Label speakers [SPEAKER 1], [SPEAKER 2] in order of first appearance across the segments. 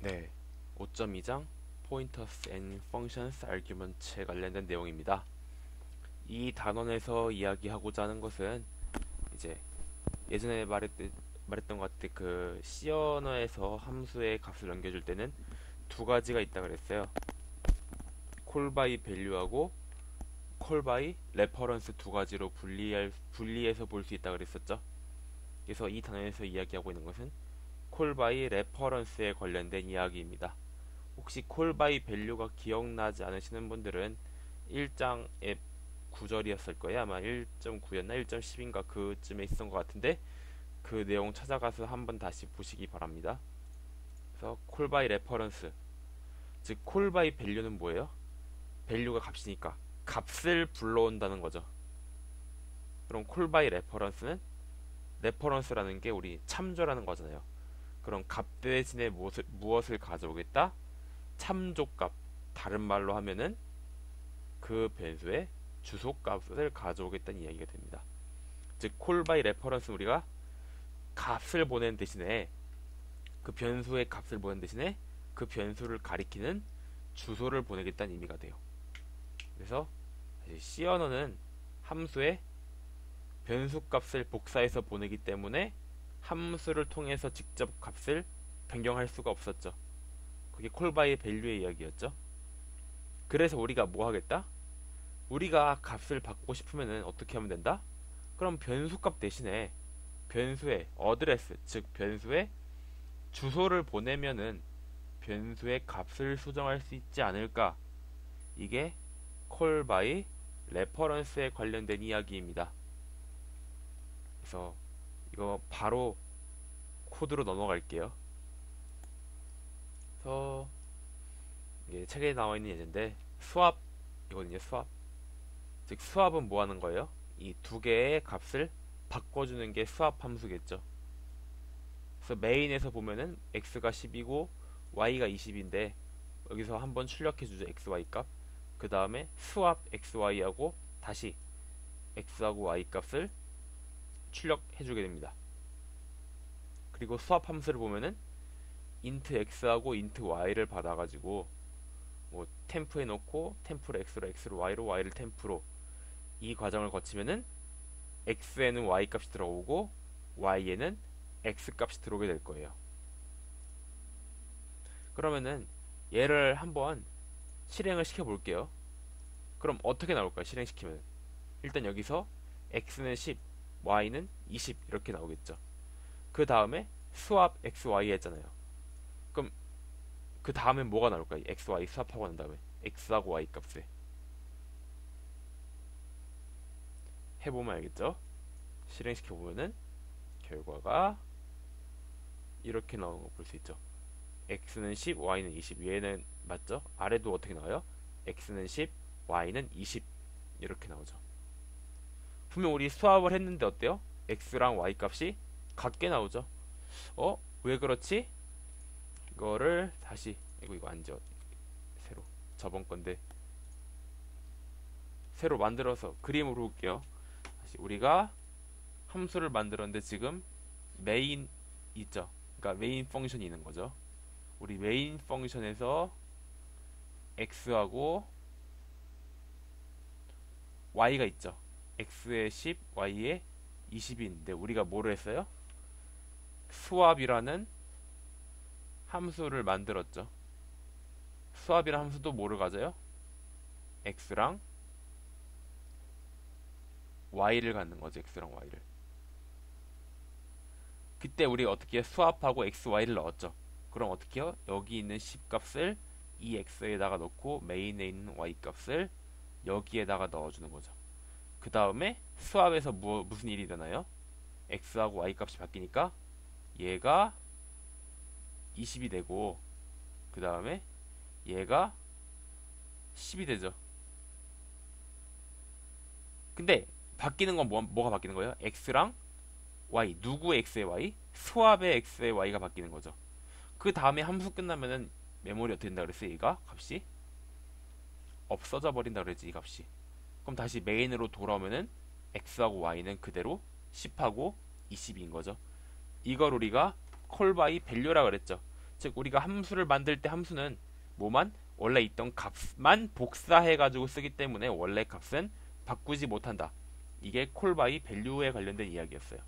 [SPEAKER 1] 네, 5.2장 Pointers and Functions Arguments에 관련된 내용입니다. 이 단원에서 이야기하고자 하는 것은 이제 예전에 말했던 것 같아 그 C 언어에서 함수의 값을 넘겨줄 때는 두 가지가 있다 그랬어요. call by value하고 call by reference 두 가지로 분리해서 볼 수 있다 그랬었죠. 그래서 이 단원에서 이야기하고 있는 것은 call by reference에 관련된 이야기입니다. 혹시 call by value가 기억나지 않으시는 분들은 1장의 구절이었을 거예요. 아마 1.9였나 1.10인가 그쯤에 있었던 것 같은데 그 내용 찾아가서 한번 다시 보시기 바랍니다. 그래서 call by reference, 즉 call by value는 뭐예요? value가 값이니까 값을 불러온다는 거죠. 그럼 call by reference는 reference라는 게 우리 참조라는 거잖아요. 그럼 값 대신에 무엇을 가져오겠다? 참조값, 다른 말로 하면은 그 변수의 주소값을 가져오겠다는 이야기가 됩니다. 즉 call by reference는 우리가 값을 보낸 대신에 그 변수의 값을 보낸 대신에 그 변수를 가리키는 주소를 보내겠다는 의미가 돼요. 그래서 C 언어는 함수의 변수값을 복사해서 보내기 때문에 함수를 통해서 직접 값을 변경할 수가 없었죠. 그게 call by value의 이야기였죠. 그래서 우리가 뭐 하겠다? 우리가 값을 바꾸고 싶으면 어떻게 하면 된다? 그럼 변수값 대신에 변수의 어드레스, 즉 변수의 주소를 보내면은 변수의 값을 수정할 수 있지 않을까? 이게 call by reference에 관련된 이야기입니다. 그래서 이거 바로 코드로 넘어갈게요. 그래서 이게 책에 나와 있는 예제인데 이거든요. 즉 수압은 뭐 하는 거예요? 이 두 개의 값을 바꿔주는 게 수압 함수겠죠. 그래서 메인에서 보면은 x가 10이고 y가 20인데 여기서 한번 출력해주죠. xy 값. 그 다음에 수압 xy하고 다시 x하고 y 값을 출력해주게 됩니다. 그리고 수압 함수를 보면은 int x하고 int y를 받아가지고 뭐 템프에 넣고 템프를 x로 y로 y를 템프로 이 과정을 거치면은 x에는 y 값이 들어오고 y에는 x 값이 들어오게 될 거예요. 그러면은 얘를 한번 실행을 시켜 볼게요. 그럼 어떻게 나올까요? 실행시키면 일단 여기서 x는 10, y는 20 이렇게 나오겠죠. 그 다음에 수압 xy 했잖아요. 그럼 그 다음에 뭐가 나올까요? xy 수압하고 난 다음에 x하고 y 값에 해보면 알겠죠? 실행시켜보면은 결과가 이렇게 나오는 거 볼 수 있죠. x는 10, y는 20. 위에는 맞죠? 아래도 어떻게 나와요? x는 10, y는 20 이렇게 나오죠. 분명 우리 수합을 했는데 어때요? x랑 y 값이 같게 나오죠. 왜 그렇지? 이거를 다시 이거 안 지워 새로 저번 건데 새로 만들어서 그림으로 볼게요. 다시 우리가 함수를 만들었는데 지금 메인 있죠. 그러니까 메인 펑션이 있는 거죠. 우리 메인 펑션에서 x하고 y가 있죠. x에 10, y에 20이 있는데 우리가 뭐를 했어요? 수압이라는 함수를 만들었죠. 수압이라는 함수도 뭐를 가져요? x랑 y를 갖는 거죠. x랑 y를. 그때 우리가 어떻게 해요? 수압하고 x, y를 넣었죠. 그럼 어떻게 해요? 여기 있는 10 값을 이 x에다가 넣고 메인에 있는 y 값을 여기에다가 넣어주는 거죠. 그 다음에 수압에서 무슨 일이 일어나요? x하고 y 값이 바뀌니까 얘가 20이 되고 그 다음에 얘가 10이 되죠. 근데 바뀌는 건 뭐가 바뀌는 거예요? x랑 y, 누구의 x의 y? 수압의 x의 y가 바뀌는 거죠. 그 다음에 함수 끝나면은 메모리 어떻게 된다 그랬어요? 얘가 값이 없어져 버린다 그랬지. 이 값이. 그럼 다시 메인으로 돌아오면은 x하고 y는 그대로 10하고 20인 거죠. 이걸 우리가 call by value라 그랬죠. 즉 우리가 함수를 만들 때 함수는 뭐만 원래 있던 값만 복사해 가지고 쓰기 때문에 원래 값은 바꾸지 못한다. 이게 콜 바이 밸류에 관련된 이야기였어요.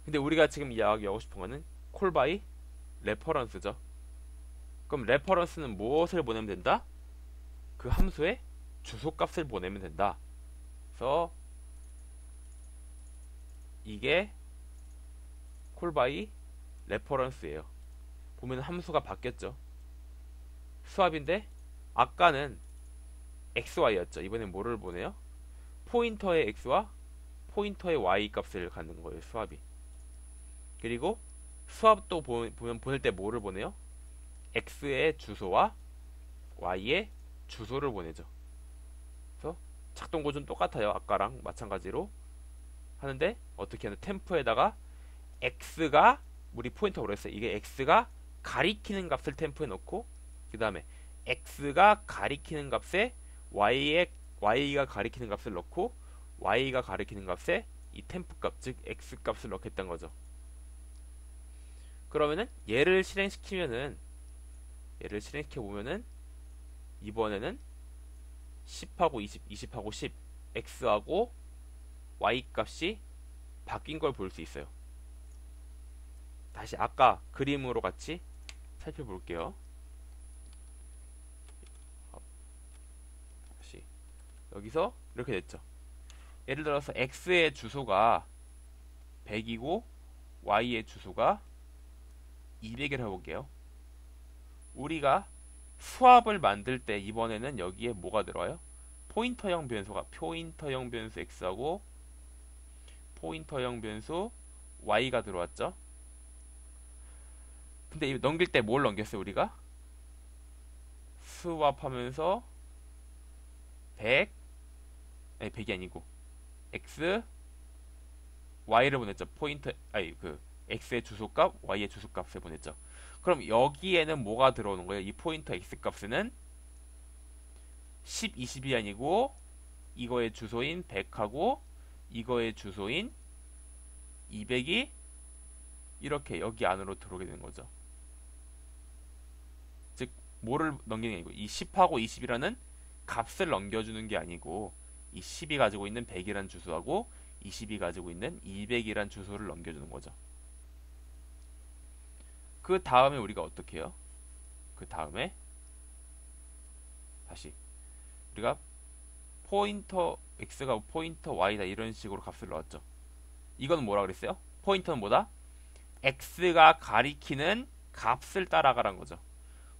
[SPEAKER 1] 근데 우리가 지금 이야기하고 싶은 거는 콜 바이 레퍼런스죠. 그럼 레퍼런스는 무엇을 보내면 된다? 그 함수의 주소값을 보내면 된다. 그래서 이게 콜 바이 레퍼런스예요. 보면 함수가 바뀌었죠. 수압인데 아까는 xy였죠. 이번엔 뭐를 보내요? 포인터의 x와 포인터의 y 값을 갖는 거예요. 수압이. 그리고 수압도 보면 보낼 때 뭐를 보내요? x의 주소와 y의 주소를 보내죠. 그래서 작동 구조는 똑같아요. 아까랑 마찬가지로 하는데 어떻게 하는 템프에다가 x가 우리 포인터로 했어요. 이게 x가 가리키는 값을 템프에 넣고 그 다음에 x가 가리키는 값에 y가 가리키는 값을 넣고 y가 가리키는 값에 이 템프 값, 즉 x 값을 넣겠다는 거죠. 그러면은 얘를 실행시켜 보면은 이번에는 10하고 20하고 10 x하고 y 값이 바뀐 걸 볼 수 있어요. 다시 아까 그림으로 같이 살펴볼게요. 다시 여기서 이렇게 됐죠. 예를 들어서 x의 주소가 100이고 y의 주소가 200이라고 해볼게요. 우리가 수압을 만들 때 이번에는 여기에 뭐가 들어와요? 포인터형 변수 x하고 포인터형 변수 y가 들어왔죠. 근데 이 넘길 때 뭘 넘겼어요? 우리가 수압하면서 100 아니 100이 아니고 x y를 보냈죠. x의 주소값 y의 주소값을 보냈죠. 그럼 여기에는 뭐가 들어오는 거예요? 이 포인터 x 값은 10, 20이 아니고 이거의 주소인 100하고 이거의 주소인 200이 이렇게 여기 안으로 들어오게 되는 거죠. 즉 뭐를 넘기는 게 아니고 이 10하고 20이라는 값을 넘겨주는 게 아니고 이 10이 가지고 있는 100이란 주소하고 20이 가지고 있는 200이란 주소를 넘겨주는 거죠. 그 다음에 우리가 어떻게 해요? 그 다음에 다시 우리가 포인터 x가 포인터 y다 이런 식으로 값을 넣었죠. 이건 뭐라 그랬어요? 포인터는 뭐다? x가 가리키는 값을 따라가란 거죠.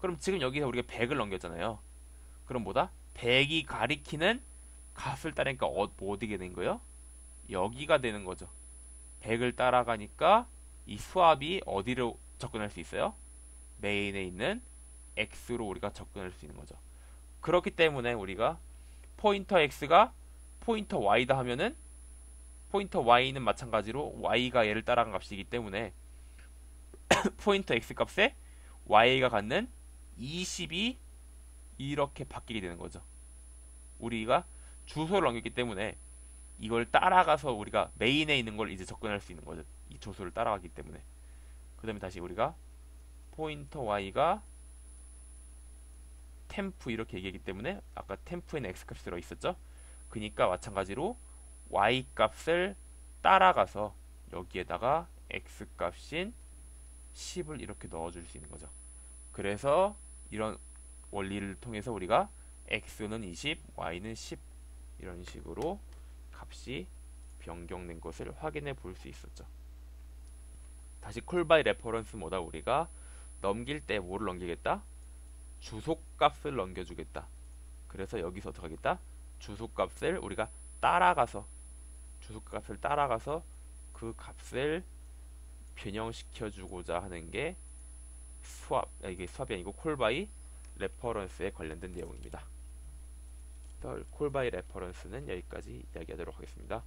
[SPEAKER 1] 그럼 지금 여기서 우리가 100을 넘겼잖아요. 그럼 뭐다? 100이 가리키는 값을 따르니까 뭐 어디게 된 거예요? 여기가 되는 거죠. 100을 따라가니까 이 수압이 어디로 접근할 수 있어요? 메인에 있는 x로 우리가 접근할 수 있는 거죠. 그렇기 때문에 우리가 포인터 x가 포인터 y다 하면은 포인터 y는 마찬가지로 y가 얘를 따라간 값이기 때문에 포인터 x 값에 y가 갖는 20이 이렇게 바뀌게 되는 거죠. 우리가 주소를 넘겼기 때문에 이걸 따라가서 우리가 메인에 있는 걸 이제 접근할 수 있는 거죠. 이 주소를 따라가기 때문에. 그 다음에 다시 우리가 포인터 y가 템프 이렇게 얘기하기 때문에 아까 템프에는 x값이 들어있었죠. 그러니까 마찬가지로 y값을 따라가서 여기에다가 x값인 10을 이렇게 넣어줄 수 있는 거죠. 그래서 이런 원리를 통해서 우리가 x는 20, y는 10 이런 식으로 값이 변경된 것을 확인해 볼 수 있었죠. 다시 콜 바이 레퍼런스 뭐다? 우리가 넘길 때 뭐를 넘기겠다? 주소값을 넘겨주겠다. 그래서 여기서 어떻게 하겠다? 주소값을 우리가 따라가서 그 값을 변형시켜 주고자 하는 게 이게 수압이 아니고 콜 바이 레퍼런스에 관련된 내용입니다. 콜 바이 레퍼런스는 여기까지 이야기하도록 하겠습니다.